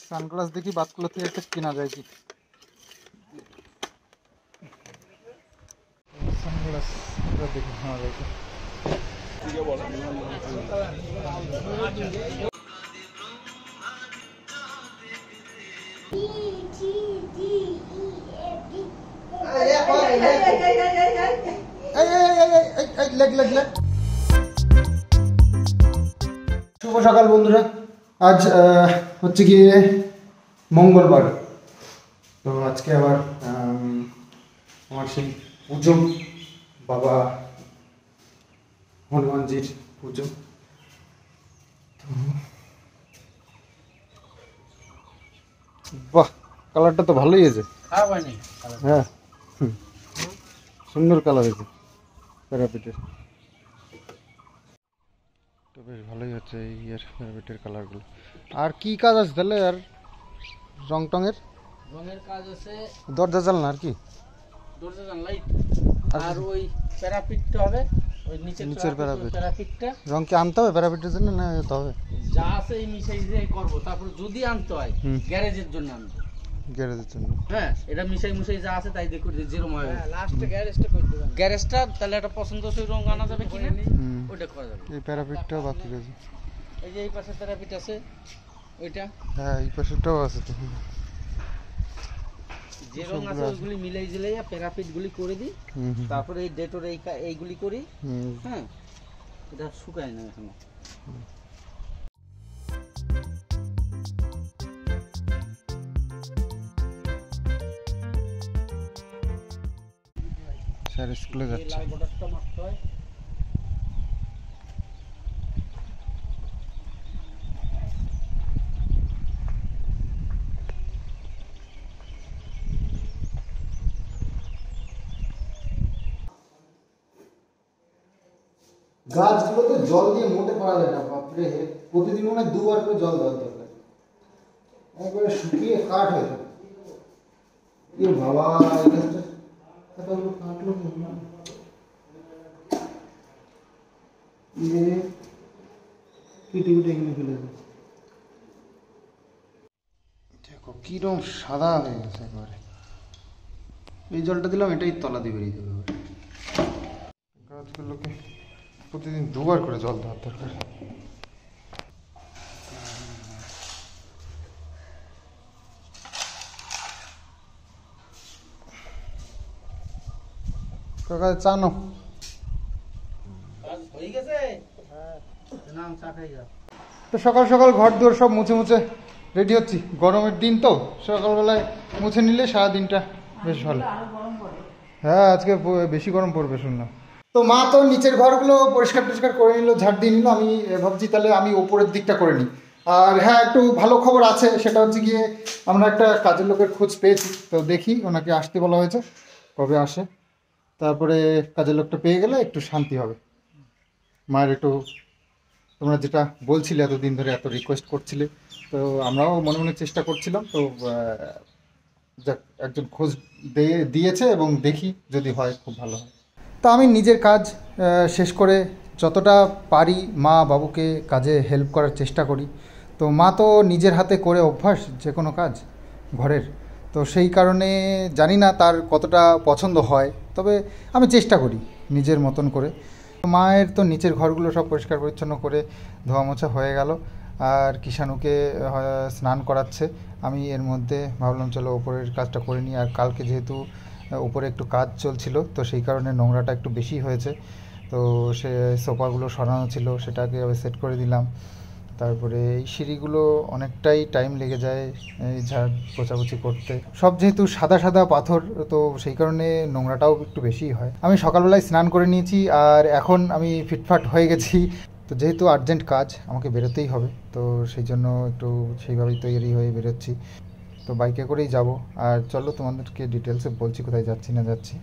Sunglass দেখি বাতকুলা থেকে একটা কেনা যায় কি। সানগ্লাস দেখি কেনা যায় কি। শুভ সকাল বন্ধুরা। আজ হচ্ছে গিয়ে মঙ্গলবার। তো আজকে আবার আমার সেই পুজো, বাবা হনুমানজির পুজো। বাহ, কালারটা তো ভালোই হয়েছে। হ্যাঁ, সুন্দর কালার হয়েছে প্যারাপিটের। তো বেশ ভালোই হচ্ছে এই প্যারাপিটের কালারগুলো। আর কি কাজ আছে তাহলে? আর রং টঙের কাজ আছে, দরজা জানলা আর কি, দরজা জানলাই আর ওই প্যারাপিটটা হবে, ওই নিচের প্যারাপিটটা। রং কি আনতে হবে প্যারাপিটের জন্য না যেতে হবে? যা আছে এই মিশাই দিয়ে করবো, তারপর যদি আনতে হয় গ্যারেজের জন্য আনবো। গ্যারেজের জন্য? হ্যাঁ, এটা মিশাই যা আছে তাই দিয়ে করে যেরকম হয়। লাস্টে গ্যারেজটা করে দেব। গ্যারেজটা তাহলে একটা পছন্দসই রং আনা যাবে কিনে ওটা করা যাবে। এই প্যারাপিটটাও বাকি আছে। এই যে এই পাশে প্যারাপিট আছে ওইটা। হ্যাঁ, এই পাশেটাও আছে তো। যে রং আছে ওইগুলি মিলাই জিলাইয়া প্যারাপিট গুলি করে দিই, তারপরে এই ডেটোর এইগুলি করি। হ্যাঁ, এটা শুকায় না এখনো। স্যার স্কুলে যাচ্ছে। লাল বর্ডারটা মারতে হয়। গাছগুলোতে জল দিয়ে মোটে পারা যায় না, বাপরে। প্রতিদিন মনে হয় 2 বার করে জল দেওয়া দরকার, একবারে শুকিয়ে কাঠ হয়ে যাবে। এ বাবা, এই গাছটা এতগুলো কাটলো না। কেটে কেটে এখানে ফেলে দেবে। দেখো কিরম সাদা হয়ে গেছে একবারে। এই জলটা দিলাম, এটাই তলা দিয়ে বেরিয়ে যাবে। গাছগুলোকে প্রতিদিন 2 বার করে জল দেওয়ার দরকার। কাকা চা নাও। হয়ে গেছে? হ্যাঁ, নাম চা খাই যা। তো সকাল সকাল ঘর দুয়ার সব মুছে মুছে রেডি হচ্ছি। গরমের দিন তো, সকালবেলায় মুছে নিলে সারা দিনটা বেশ ভালো। হ্যাঁ, আজকে বেশি গরম পড়বে শুনলাম। তো মা তো নিচের ঘরগুলো পরিষ্কার টরিষ্কার করে নিল, ঝাড় দিয়ে নিল। আমি ভাবছি তাহলে আমি ওপরের দিকটা করে নিই। আর হ্যাঁ, একটু ভালো খবর আছে, সেটা হচ্ছে গিয়ে আমরা একটা কাজের লোকের খোঁজ পেয়েছি। তো দেখি, ওনাকে আসতে বলা হয়েছে, কবে আসে। তারপরে কাজের লোকটা পেয়ে গেলে একটু শান্তি হবে। মায়ের একটু, তোমরা যেটা বলছিলে এতদিন ধরে, এত রিকোয়েস্ট করছিলে, তো আমরাও মনে মনে চেষ্টা করছিলাম। তো যাক, একজন খোঁজ দিয়েছে এবং দেখি যদি হয় খুব ভালো হয়। তা আমি নিজের কাজ শেষ করে যতটা পারি মা বাবুকে কাজে হেল্প করার চেষ্টা করি। তো মা তো নিজের হাতে করে অভ্যাস যে কোনো কাজ ঘরের, তো সেই কারণে জানি না তার কতটা পছন্দ হয়, তবে আমি চেষ্টা করি নিজের মতন করে। মায়ের তো নিচের ঘরগুলো সব পরিষ্কার পরিচ্ছন্ন করে ধোয়া মোছা হয়ে গেল, আর কিষাণুকে স্নান করাচ্ছে। আমি এর মধ্যে ভাবলাম চলো ওপরের কাজটা করে নিই। আর কালকে যেহেতু উপরে একটু কাজ চলছিল, তো সেই কারণে নোংরাটা একটু বেশি হয়েছে। তো সে সোফাগুলো সরানো ছিল, সেটাকে আবার সেট করে দিলাম। তারপরে এই সিঁড়িগুলো অনেকটাই টাইম লেগে যায় এই ঝাড় পোছাপুছি করতে। সব যেহেতু সাদা সাদা পাথর, তো সেই কারণে নোংরাটাও একটু বেশিই হয়। আমি সকালবেলায় স্নান করে নিয়েছি, আর এখন আমি ফিটফাট হয়ে গেছি। তো যেহেতু আর্জেন্ট কাজ, আমাকে বেরোতেই হবে, তো সেই জন্য একটু সেইভাবেই তৈরি হয়ে বেরোচ্ছি। তো বাইকে করেই যাব। আর চলো তোমাদেরকে ডিটেলসে বলছি কোথায় যাচ্ছি না যাচ্ছি।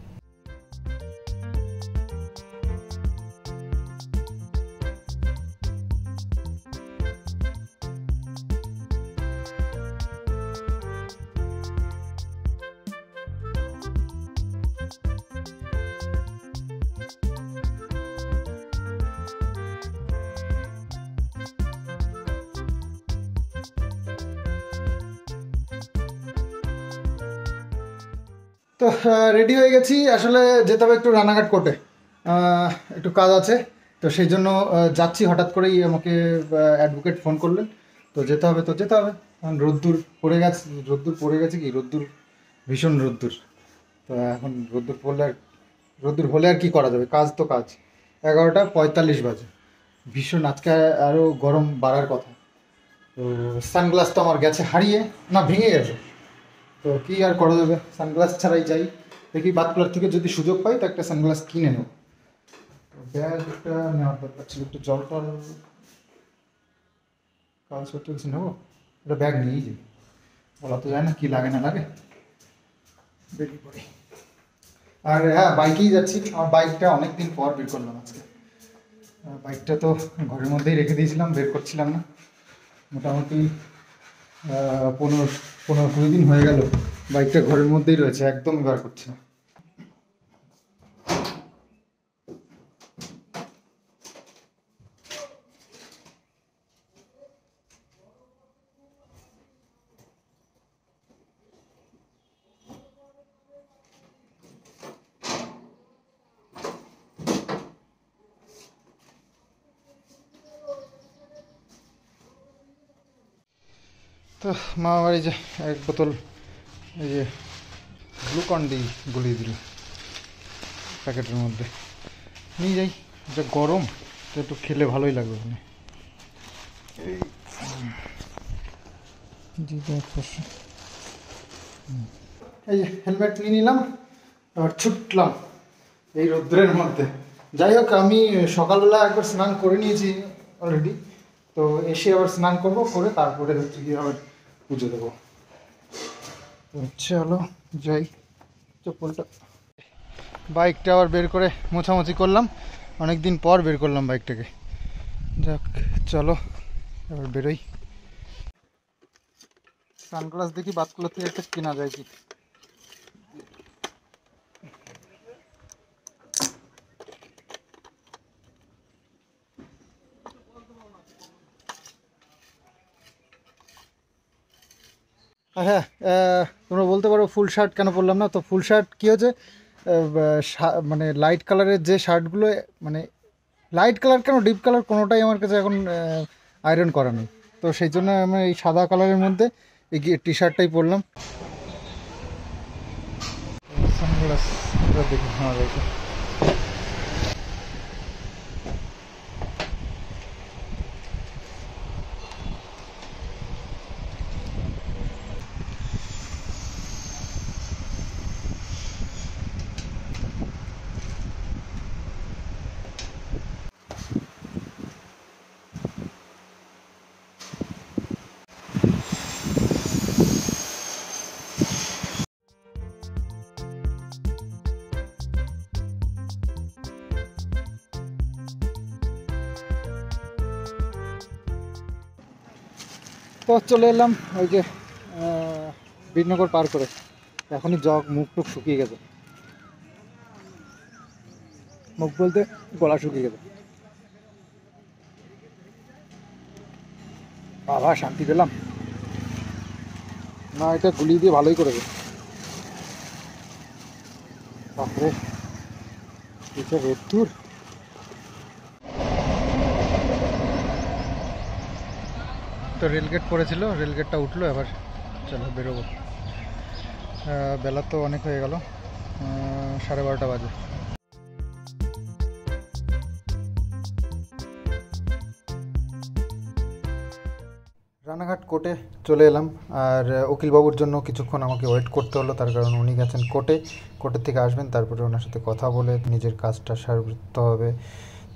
তো রেডি হয়ে গেছি, আসলে যেতে হবে একটু রানাঘাট কোর্টে, একটু কাজ আছে। তো সেই জন্য যাচ্ছি, হঠাৎ করেই আমাকে অ্যাডভোকেট ফোন করলেন। তো যেতে হবে, তো যেতে হবে। কারণ রোদ্দুর পড়ে গেছে কি, রোদ্দুর ভীষণ রোদ্দুর। তো এখন রোদ্দুর হলে আর কি করা যাবে, কাজ তো কাজ। 11:45 বাজে, ভীষণ আজকে আরও গরম বাড়ার কথা। তো সানগ্লাস তো আমার গেছে হারিয়ে, না ভেঙে গেছে। তো কি আর করা যাবে, সানগ্লাস ছাড়াই যাই। দেখি বাতকুলার থেকে যদি সুযোগ পাই তো একটা সানগ্লাস কিনে নেব। ব্যাগ একটা নেওয়ার দরকার ছিল, একটু জল টল কাগজপত্র কিছু নেবো। একটা ব্যাগ নিয়েই যাই, বলা তো যায় না কি লাগে না লাগে, বেরিয়ে পড়ি। আর হ্যাঁ, বাইকেই যাচ্ছি। আমার বাইকটা অনেকদিন পর বের করলাম আজকে। বাইকটা তো ঘরের মধ্যেই রেখে দিয়েছিলাম, বের করছিলাম না। মোটামুটি 15-20 দিন হয়ে গেল বাইকটা ঘরের মধ্যেই রয়েছে, একদম বার করছে না। তো মা বাড়ি যে এক বোতল এই যে গ্লুকন-ডি গুলিয়ে দিল প্যাকেটের মধ্যে, নিয়ে যাই। যা গরম, তো একটু খেলে ভালোই লাগবে। ওখানে এই যে হেলমেট নিয়ে নিলাম, আর ছুটলাম এই রোদ্রের মধ্যে। যাই হোক, আমি সকালবেলা একবার স্নান করে নিয়েছি অলরেডি। তো এসে আবার স্নান করবো, করে তারপরে হচ্ছে গিয়ে আবার পুজো দেবো। চলো যাই। চপ্পলটা, বাইকটা আবার বের করে মোছামুছি করলাম, অনেক দিন পর বের করলাম বাইকটাকে। যাক চলো এবার বেরোই। সানগ্লাস দেখি বাতকুলা থেকে একটা কেনা যায় কি। হ্যাঁ, তোমরা বলতে পারো ফুল শার্ট কেন পরলাম না। তো ফুল শার্ট কী হচ্ছে, মানে লাইট কালারের যে শার্টগুলো, মানে লাইট কালার কেন ডিপ কালার কোনোটাই আমার কাছে এখন আয়রন করা নেই। তো সেই জন্য আমি এই সাদা কালারের মধ্যে এই টি শার্টটাই পরলাম। সানগ্লাস দেখি, হ্যাঁ দেখি। তো চলে এলাম ওই যে বীরনগর পার করে। এখনই মুখ টুক শুকিয়ে গেছে, মুখ বলতে গলা শুকিয়ে গেছে। বাবা শান্তি পেলাম না, এটা গুলিয়ে দিয়ে ভালোই করেছে। তারপরে এটা রোদ্দুর। তো রেলগেট পড়েছিল, রেলগেটটা উঠলো, এবার চলো বেরোবো। বেলা তো অনেক হয়ে গেল, 12:30 বাজে। রানাঘাট কোর্টে চলে এলাম, আর উকিলবাবুর জন্য কিছুক্ষণ আমাকে ওয়েট করতে হলো, তার কারণ উনি গেছেন কোর্টের থেকে আসবেন, তারপরে ওনার সাথে কথা বলে নিজের কাজটা সারতে হবে।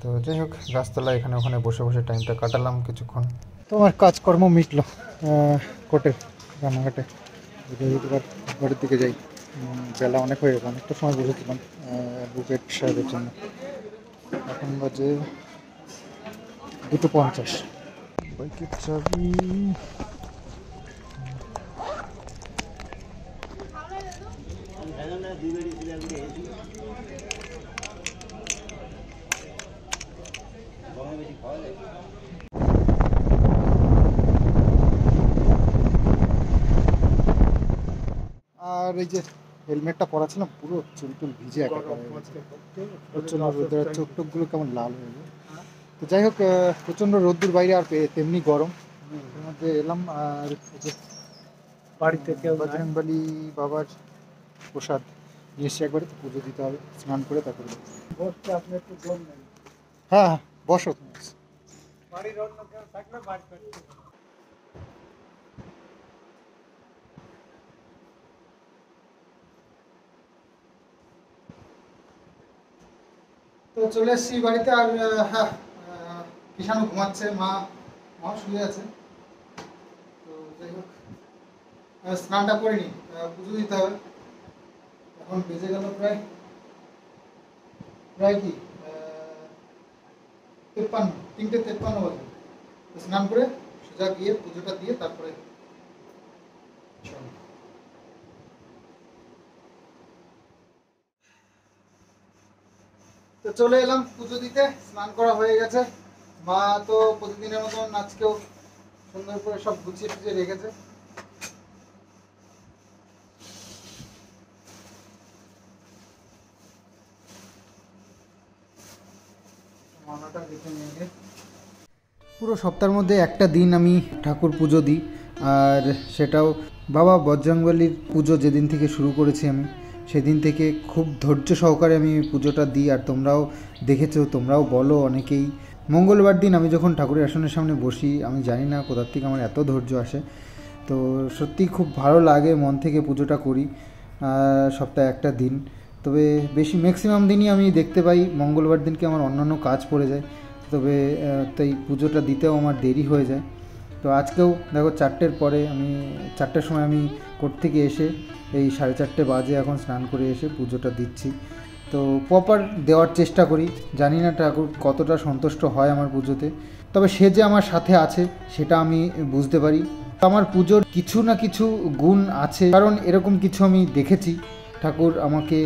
তো যাই হোক, গাছতলায় এখানে ওখানে বসে বসে টাইমটা কাটালাম কিছুক্ষণ। তোমার কাজকর্ম মিটলো কোর্টে, রানাঘাটে। এবার বাড়ির দিকে যাই, বেলা অনেক হয়ে গেছে, অনেকটা সময় বসেছিলাম অ্যাডভোকেট সাহেবের জন্য। এখন বাজে 2:50। বাইকের চাবি, আর এই যে হেলমেটটা পরা ছিলাম, পুরো চুল টুল ভিজে একাকার হয়ে গেছে। প্রচণ্ড রোদ্দুর, আর চোখ টোকগুলো কেমন লাল হয়ে গেছে। তো যাই হোক, প্রচণ্ড রোদ্দুর বাইরে, আর তেমনি গরম। এর মধ্যে এলাম, আর বাড়ি থেকে বজরংবলী বাবার প্রসাদ নিয়ে এসে একবারে, তো পুজো দিতে হবে, স্নান করে তারপরে বসতে। আপনি একটু জল নেন। হ্যাঁ হ্যাঁ, বসো। বাড়ির অন্য কেউ থাকলে বাড়ি করতে। তো চলে এসেছি বাড়িতে, আর হ্যাঁ, কিষানও ঘুমাচ্ছে, মা শুয়ে আছে। তো যাই হোক, স্নানটা করিনি, পুজো দিতে হবে। এখন বেজে গেল প্রায় কি 3:53 বাজে। স্নান করে সোজা গিয়ে পুজোটা দিয়ে তারপরে তো চলে এলাম পুজো দিতে। স্নান করা হয়ে গেছে। মা তো প্রতিদিনের মতন আজকেও সুন্দর করে সব গুছিয়ে টুছিয়ে রেখেছে। পুরো সপ্তাহের মধ্যে একটা দিন আমি ঠাকুর পুজো দিই, আর সেটাও বাবা বজরংবলীর পুজো যেদিন থেকে শুরু করেছি আমি, সেদিন থেকে খুব ধৈর্য সহকারে আমি পুজোটা দিই। আর তোমরাও দেখেছো, তোমরাও বলো অনেকেই। মঙ্গলবার দিন আমি যখন ঠাকুরের আসনের সামনে বসি, আমি জানি না কোথার থেকে আমার এত ধৈর্য আসে। তো সত্যি খুব ভালো লাগে, মন থেকে পুজোটা করি সপ্তাহে একটা দিন। তবে বেশি ম্যাক্সিমাম দিনই আমি দেখতে পাই মঙ্গলবার দিনকে আমার অন্যান্য কাজ পড়ে যায়, তবে তাই পুজোটা দিতেও আমার দেরি হয়ে যায়। তো আজকেও দেখো 4টের পরে, আমি 4টের সময় আমি কোর্ট থেকে এসে এই 4:30 বাজে এখন স্নান করে এসে পুজোটা দিচ্ছি। তো প্রপার দেওয়ার চেষ্টা করি। জানি না ঠাকুর কতটা সন্তুষ্ট হয় আমার পুজোতে, তবে সে যে আমার সাথে আছে সেটা আমি বুঝতে পারি। আমার পুজোর কিছু না কিছু গুণ আছে, কারণ এরকম কিছু আমি দেখেছি, ঠাকুর আমাকে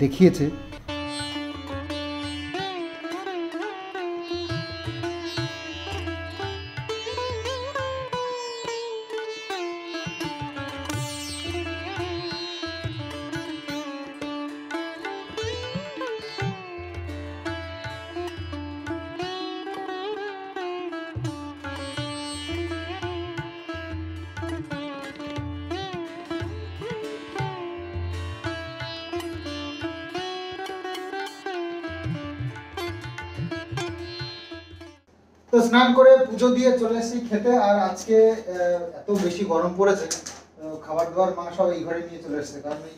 দেখিয়েছে। তো স্নান করে পুজো দিয়ে চলে এসেছি খেতে। আর আজকে এত বেশি গরম পড়েছে, খাবার দাবার মা সব এই ঘরে নিয়ে চলে এসেছে, কারণ এই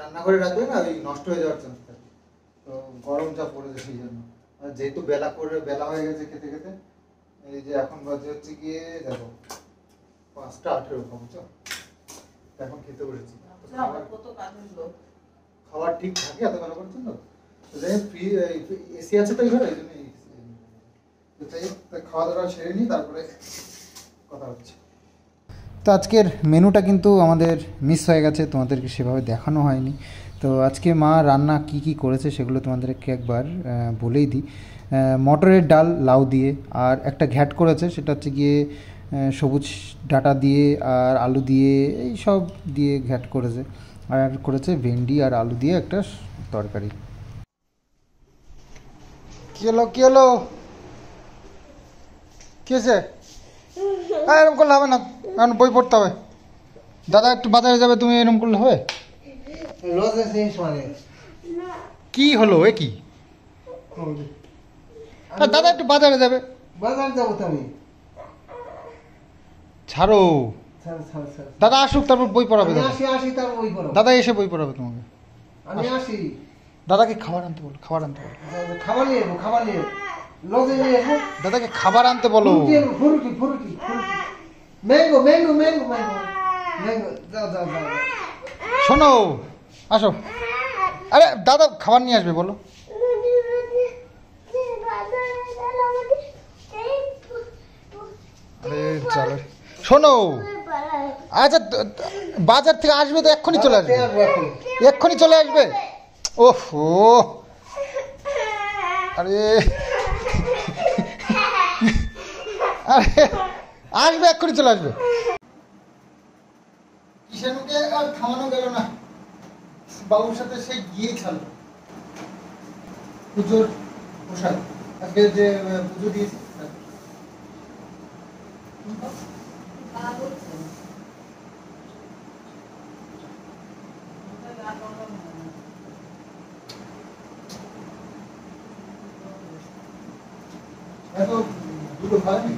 রান্নাঘরে রাখবে না, ওই নষ্ট হয়ে যাওয়ার চান্স থাকে। তো গরম যা পড়েছে সেই জন্য, আর যেহেতু বেলা হয়ে গেছে খেতে খেতে, এই যে এখন বাজে হচ্ছে গিয়ে দেখো 5:18 বুঝছো, এখন খেতে বসেছি। খাবার ঠিক থাকে এত বেলা পর্যন্ত। ফ্রি এসি আছে তো এই ঘরে, এই জন্য খাওয়া দাওয়া সেরে নিই, তারপরে কথা হচ্ছে। তো আজকের মেনুটা কিন্তু আমাদের মিস হয়ে গেছে, তোমাদেরকে সেভাবে দেখানো হয়নি। তো আজকে মা রান্না কি কি করেছে সেগুলো তোমাদেরকে একবার বলেই দিই। মটরের ডাল লাউ দিয়ে, আর একটা ঘ্যাট করেছে, সেটা হচ্ছে গিয়ে সবুজ ডাঁটা দিয়ে আর আলু দিয়ে, এই সব দিয়ে ঘ্যাট করেছে। আর করেছে ভেন্ডি আর আলু দিয়ে একটা তরকারি। কি হলো কি হলো, কি হয়েছে? এরকম করলে হবে না, এখন বই পড়তে হবে। দাদা একটু বাজারে যাবে, তুমি এরকম করলে হবে? কি হলো এ কি? দাদা একটু বাজারে যাবে। বাজার যাবো তুমি, ছাড়ো। দাদা আসুক, তারপর বই পড়াবে। দাদা এসে বই পড়াবে তোমাকে। আমি আসি। দাদাকে খাবার আনতে বলো, খাবার আনতে বলো। খাবার নিয়ে যাবো, খাবার নিয়ে দাদাকে খাবার আনতে বলো। Frooti Frooti mango mango mango mango mango, যাও যাও যাও। শোনো, আসো। আরে দাদা খাবার নিয়ে আসবে, বলো। আরে চলো, শোনো। আচ্ছা বাজার থেকে আসবে তো এক্ষুনি চলে আসবে, এক্ষুনি চলে আসবে। ওহো, আরে আরে আসবে, এক্ষুনি চলে আসবে। কিষানুকে আর থামানো গেল না, বাবুর সাথে সে গিয়ে ছাড়লো পুজোর প্রসাদ আজকে যে পুজো দিয়েছি এত দুটো খায়নি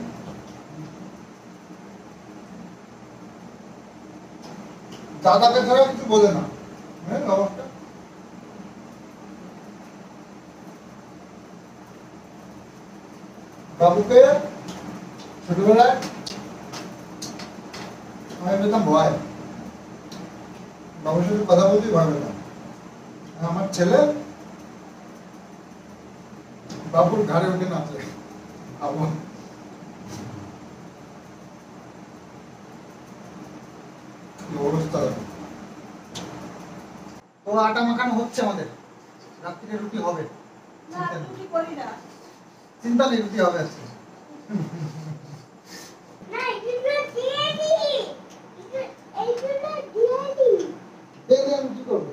দাদাকে ছাড়া কিছু বলে না হ্যাঁ অবস্থা বাবুকে ছোটবেলায় আমি পেতাম ভয় বাবুর সাথে কথা বলতেই ভয় পেতাম আমার ছেলে বাবুর ঘাড়ে উঠে নাচে বাবু অবস্থা তো আটা মাখানো হচ্ছে আমাদের রাত্রিরে রুটি হবে চিন্তা নেই রুটি হবে আজকে আমি কি করবো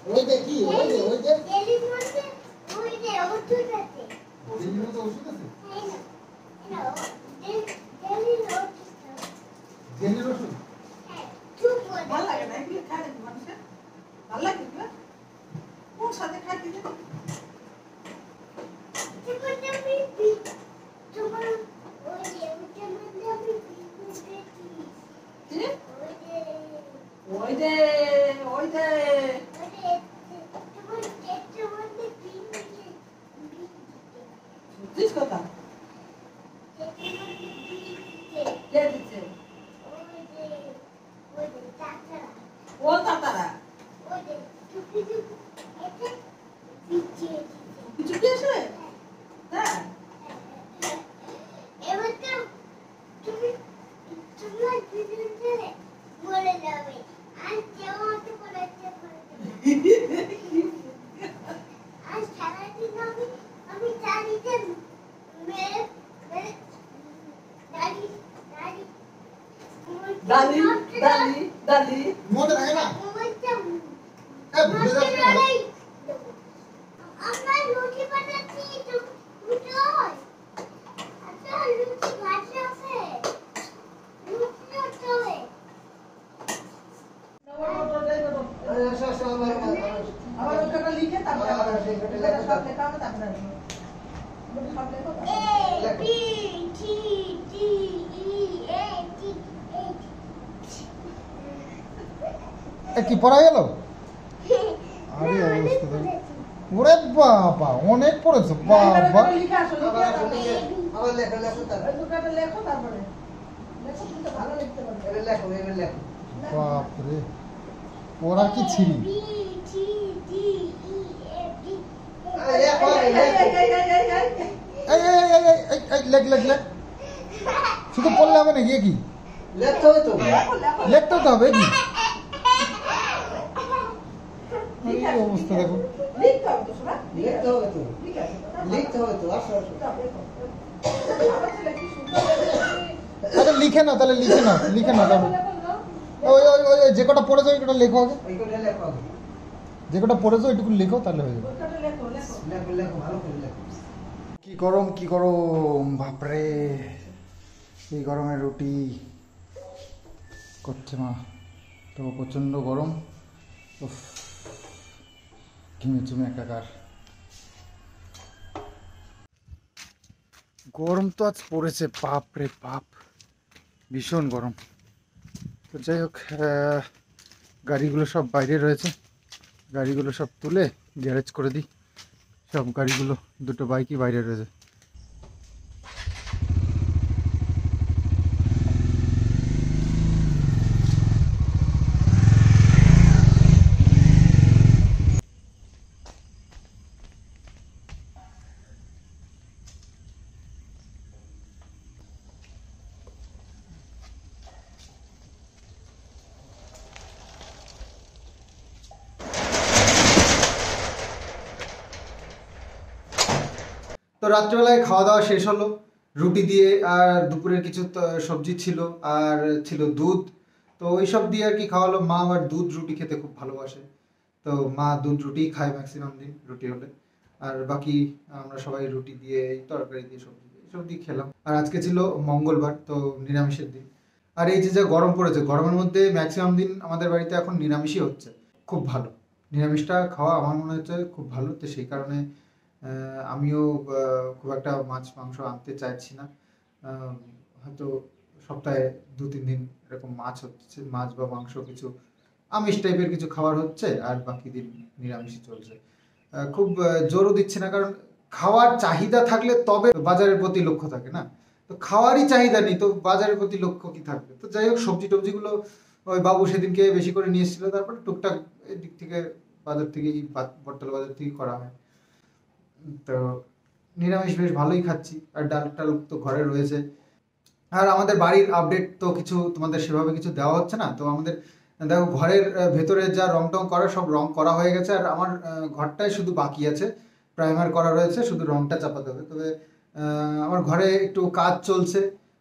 ওই যে কি ওই যে ওষুধ আছে জেনের ওষুধ ভালো লাগে না এগুলো খায় মানুষের ভালো লাগে এগুলো কোন সাথে খায় দিলে ওই যে সত্যি কথা কে দিচ্ছে ও তাতারা কিছু কি আসে হ্যাঁ দালি দালি দালি মনে থাকে না আবার ওখানে লিখে তারপরে সব লেখা হবে তারপরে সব লেখো কি পড়া গেল আরে অবস্থা দেখো ওরে বাবা অনেক পড়েছো বাবা লিখে আসো আবার লেখো তারপরে দুটোটা লেখো তারপরে লেখো তুমি তো ভালো লিখতে পারবে এবার লেখো বাপরে ওরা কি ছিরি লেখ লেখ লেখ শুধু পড়লে হবে না গিয়ে কি লিখতে হবে তো লিখতে তো হবে কি এই অবস্থা দেখো লিখতে হবে তো শোনা লিখতে হবে তো আসো আচ্ছা লিখে নাও তাহলে লিখে নাও তাহলে ওই ওই ওই যে কটা পড়েছো ওই কটা লেখো আগে যে কটা পড়েছো ওইটুকু লেখো তাহলে হয়ে যাবে কি গরম বাপরে এই গরমে রুটি করছে মা তো প্রচণ্ড গরম উফ ঘিমে একাকার গরম তো আজ পড়েছে বাপ রে বাপ ভীষণ গরম তো যাই হোক গাড়িগুলো সব বাইরে রয়েছে গাড়িগুলো সব তুলে গ্যারেজ করে দিই সব গাড়িগুলো দুটো বাইকই বাইরে রয়েছে তো রাত্রিবেলায় খাওয়া দাওয়া শেষ হলো রুটি দিয়ে, আর দুপুরের কিছু সবজি ছিল, আর ছিল দুধ। তো ওইসব দিয়ে আর কি খাওয়ালো। মা আবার দুধ রুটি খেতে খুব ভালোবাসে, তো মা দুধ রুটি খায় ম্যাক্সিমাম দিন রুটি হলে। আর বাকি আমরা সবাই রুটি দিয়ে, এই তরকারি দিয়ে, সবজি দিয়ে, এইসব দিয়ে খেলাম। আর আজকে ছিল মঙ্গলবার, তো নিরামিষের দিন। আর এই যে যা গরম পড়েছে, গরমের মধ্যে ম্যাক্সিমাম দিন আমাদের বাড়িতে এখন নিরামিষই হচ্ছে। খুব ভালো, নিরামিষটা খাওয়া আমার মনে হচ্ছে খুব ভালো। তো সেই কারণে আমিও খুব একটা মাছ মাংস আনতে চাইছি না। হয়তো সপ্তাহে 2-3 দিন এরকম মাছ হচ্ছে, মাছ বা মাংস কিছু আমিষ টাইপের কিছু খাবার হচ্ছে, আর বাকি দিন নিরামিষই চলছে। খুব জোরও দিচ্ছে না, কারণ খাওয়ার চাহিদা থাকলে তবে বাজারের প্রতি লক্ষ্য থাকে না। তো খাওয়ারই চাহিদা নেই, তো বাজারের প্রতি লক্ষ্য কি থাকবে? তো যাই হোক, সবজি টবজিগুলো ওই বাবু সেদিনকে বেশি করে নিয়ে এসেছিল, তারপরে টুকটাক এদিক থেকে বাজার থেকেই, বটতলা বাজার থেকেই করা হয়। তো নিরামিষ বেশ ভালোই খাচ্ছি, আর ডাল টাল তো ঘরে রয়েছে। আর আমাদের বাড়ির আপডেট তো কিছু তোমাদের সেভাবে কিছু দেওয়া হচ্ছে না। তো আমাদের দেখো, ঘরের ভেতরে যা রং টং করা, সব রং করা হয়ে গেছে। আর আমার ঘরটাই শুধু বাকি আছে, প্রাইমার করা রয়েছে, শুধু রংটা চাপাতে হবে। তবে আমার ঘরে একটু কাজ চলছে।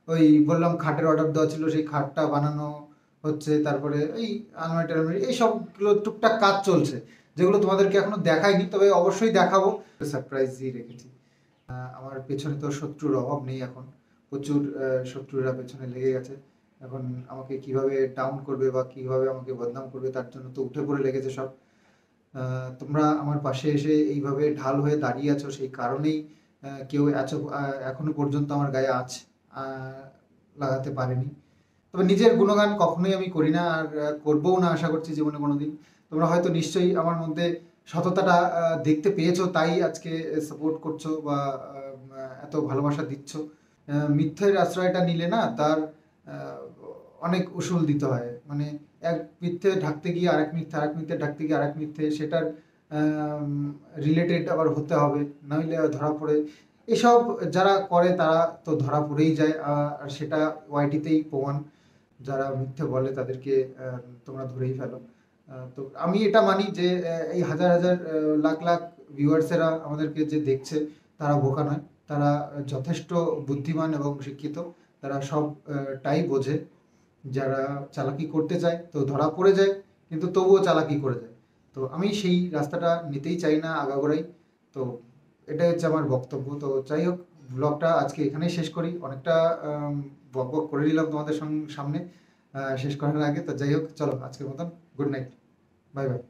ওই বললাম খাটের অর্ডার দেওয়া ছিল, সেই খাটটা বানানো হচ্ছে। তারপরে এই আলমারি টালমারি এই সবগুলো টুকটাক কাজ চলছে, যেগুলো তোমাদেরকে এখনো দেখাইনি, তবে অবশ্যই দেখাবো। সারপ্রাইজই রেখেছি। আমার পেছনে তো শত্রুর অভাব নেই এখন, প্রচুর শত্রুরা পেছনে লেগে গেছে। এখন আমাকে কিভাবে ডাউন করবে বা কিভাবে আমাকে বদনাম করবে, তার জন্য তো উঠে পড়ে লেগেছে সব। তোমরা আমার পাশে এসে এইভাবে ঢাল হয়ে দাঁড়িয়ে আছো, সেই কারণেই কেউ এখনো পর্যন্ত আমার গায়ে আঁচ লাগাতে পারেনি। তবে নিজের গুণগান কখনোই আমি করি না, আর করবও না আশা করছি জীবনে কোনোদিন। তোমরা হয়তো নিশ্চয়ই আমার মধ্যে সততাটা দেখতে পেয়েছো, তাই আজকে সাপোর্ট করছো বা এত ভালোবাসা দিচ্ছ। মিথ্যের আশ্রয়টা নিলে না, তার অনেক উসুল দিতে হয়। মানে এক মিথ্যে ঢাকতে গিয়ে আরেক মিথ্যে, আরেক মিথ্যে ঢাকতে গিয়ে আরেক মিথ্যে, সেটার রিলেটেড আবার হতে হবে, নইলে ধরা পড়ে। এসব যারা করে তারা তো ধরা পড়েই যায়, আর সেটা ওয়াইটিতেই প্রমাণ। যারা মিথ্যে বলে তাদেরকে তোমরা ধরেই ফেলো। তো আমি এটা মানি যে এই হাজার হাজার লাখ লাখ ভিউয়ার্সেরা আমাদেরকে যে দেখছে, তারা বোকা নয়, তারা যথেষ্ট বুদ্ধিমান এবং শিক্ষিত। তারা সবটাই বোঝে। যারা চালাকি করতে চায় তো ধরা পড়ে যায়, কিন্তু তবুও চালাকি করে যায়। তো আমি সেই রাস্তাটা নিতেই চাই না আগাগোড়াই। তো এটাই হচ্ছে আমার বক্তব্য। তো যাই হোক, ব্লগটা আজকে এখানেই শেষ করি। অনেকটা বক বক করে নিলাম তোমাদের সামনে শেষ করার আগে। তো যাই হোক, চলো আজকের মতন গুড নাইট, বাই বাই।